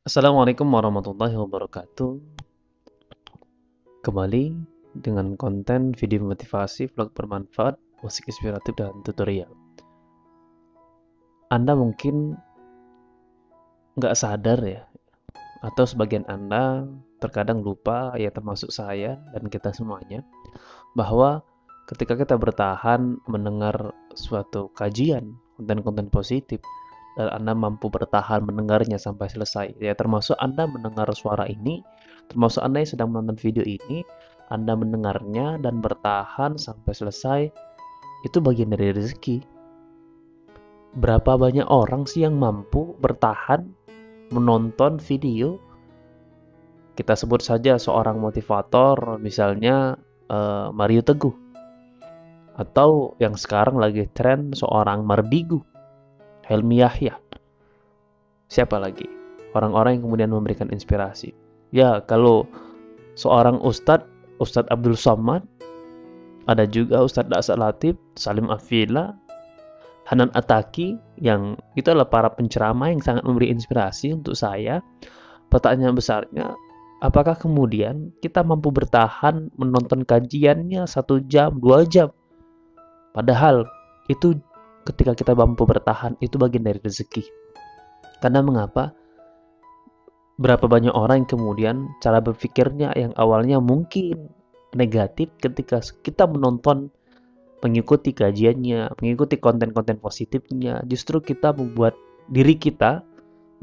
Assalamualaikum warahmatullahi wabarakatuh. Kembali dengan konten video motivasi, vlog bermanfaat, musik inspiratif, dan tutorial. Anda mungkin nggak sadar ya, atau sebagian Anda terkadang lupa, ya termasuk saya dan kita semuanya, bahwa ketika kita bertahan mendengar suatu kajian, konten-konten positif, dan Anda mampu bertahan mendengarnya sampai selesai, ya termasuk Anda mendengar suara ini, termasuk Anda yang sedang menonton video ini, Anda mendengarnya dan bertahan sampai selesai, itu bagian dari rezeki. Berapa banyak orang sih yang mampu bertahan menonton video? Kita sebut saja seorang motivator, misalnya Mario Teguh, atau yang sekarang lagi tren seorang Marbigu, Helmi Yahya. Siapa lagi? Orang-orang yang kemudian memberikan inspirasi. Ya, kalau seorang Ustadz Abdul Somad, ada juga Ustadz Da'sat Latif, Salim Afila, Hanan Ataki, yang itu adalah para penceramah yang sangat memberi inspirasi untuk saya. Pertanyaan besarnya, apakah kemudian kita mampu bertahan menonton kajiannya 1 jam, 2 jam? Padahal itu ketika kita mampu bertahan, itu bagian dari rezeki. Karena mengapa? Berapa banyak orang yang kemudian cara berpikirnya yang awalnya mungkin negatif ketika kita menonton, mengikuti kajiannya, mengikuti konten-konten positifnya, justru kita membuat diri kita,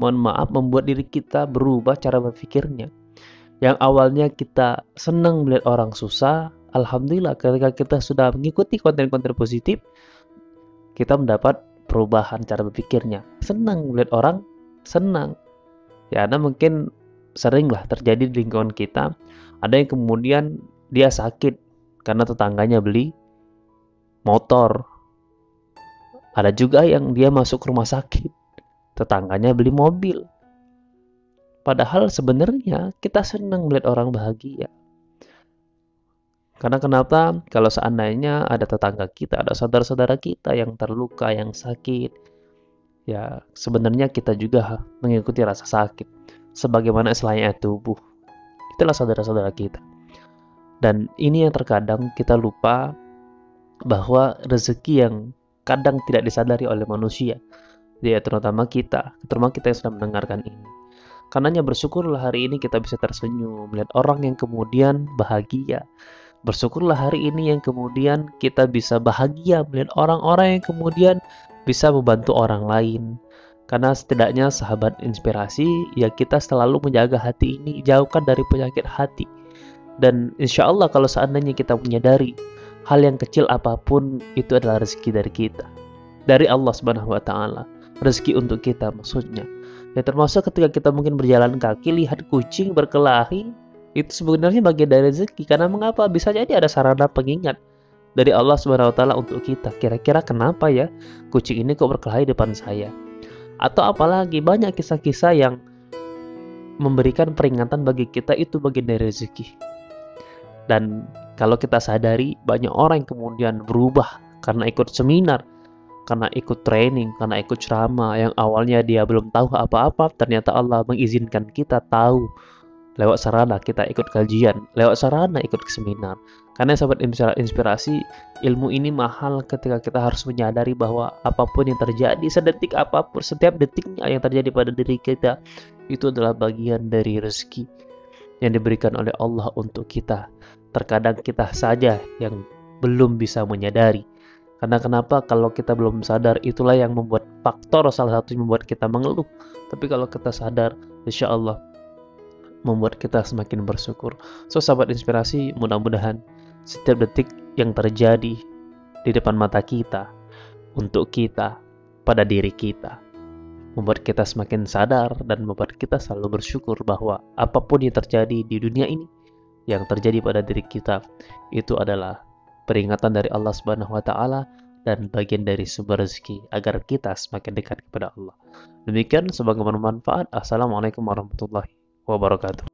membuat diri kita berubah cara berpikirnya. Yang awalnya kita senang melihat orang susah, alhamdulillah ketika kita sudah mengikuti konten-konten positif, kita mendapat perubahan cara berpikirnya. Senang melihat orang senang. Ya, Anda mungkin seringlah terjadi di lingkungan kita, ada yang kemudian dia sakit karena tetangganya beli motor. Ada juga yang dia masuk rumah sakit, tetangganya beli mobil. Padahal sebenarnya kita senang melihat orang bahagia. Karena kenapa? Kalau seandainya ada tetangga kita, ada saudara-saudara kita yang terluka, yang sakit, ya sebenarnya kita juga mengikuti rasa sakit. Sebagaimana selain tubuh, itulah saudara-saudara kita. Dan ini yang terkadang kita lupa, bahwa rezeki yang kadang tidak disadari oleh manusia, ya terutama kita yang sedang mendengarkan ini. Karenanya bersyukurlah hari ini kita bisa tersenyum melihat orang yang kemudian bahagia. Bersyukurlah hari ini yang kemudian kita bisa bahagia melihat orang-orang yang kemudian bisa membantu orang lain. Karena setidaknya sahabat inspirasi, ya kita selalu menjaga hati ini, jauhkan dari penyakit hati. Dan insya Allah kalau seandainya kita menyadari hal yang kecil apapun itu adalah rezeki dari kita, dari Allah Subhanahu wa Ta'ala, rezeki untuk kita maksudnya. Ya termasuk ketika kita mungkin berjalan kaki lihat kucing berkelahi, itu sebenarnya bagian dari rezeki. Karena mengapa? Bisa jadi ada sarana pengingat dari Allah Subhanahu wa Ta'ala untuk kita. Kira-kira kenapa ya kucing ini kok berkelahi depan saya? Atau apalagi banyak kisah-kisah yang memberikan peringatan bagi kita, itu bagian dari rezeki. Dan kalau kita sadari, banyak orang yang kemudian berubah karena ikut seminar, karena ikut training, karena ikut ceramah, yang awalnya dia belum tahu apa-apa, ternyata Allah mengizinkan kita tahu lewat sarana kita ikut kajian, lewat sarana ikut seminar. Karena sahabat inspirasi, ilmu ini mahal ketika kita harus menyadari bahwa apapun yang terjadi, sedetik apapun, setiap detiknya yang terjadi pada diri kita, itu adalah bagian dari rezeki yang diberikan oleh Allah untuk kita. Terkadang kita saja yang belum bisa menyadari. Karena kenapa? Kalau kita belum sadar, itulah yang membuat faktor salah satu yang membuat kita mengeluh. Tapi kalau kita sadar, insya Allah membuat kita semakin bersyukur. So sahabat inspirasi, mudah-mudahan setiap detik yang terjadi di depan mata kita, untuk kita, pada diri kita, membuat kita semakin sadar dan membuat kita selalu bersyukur bahwa apapun yang terjadi di dunia ini, yang terjadi pada diri kita, itu adalah peringatan dari Allah Subhanahu wa Ta'ala dan bagian dari sumber rezeki agar kita semakin dekat kepada Allah. Demikian, semoga bermanfaat. Assalamualaikum warahmatullahi wabarakatuh.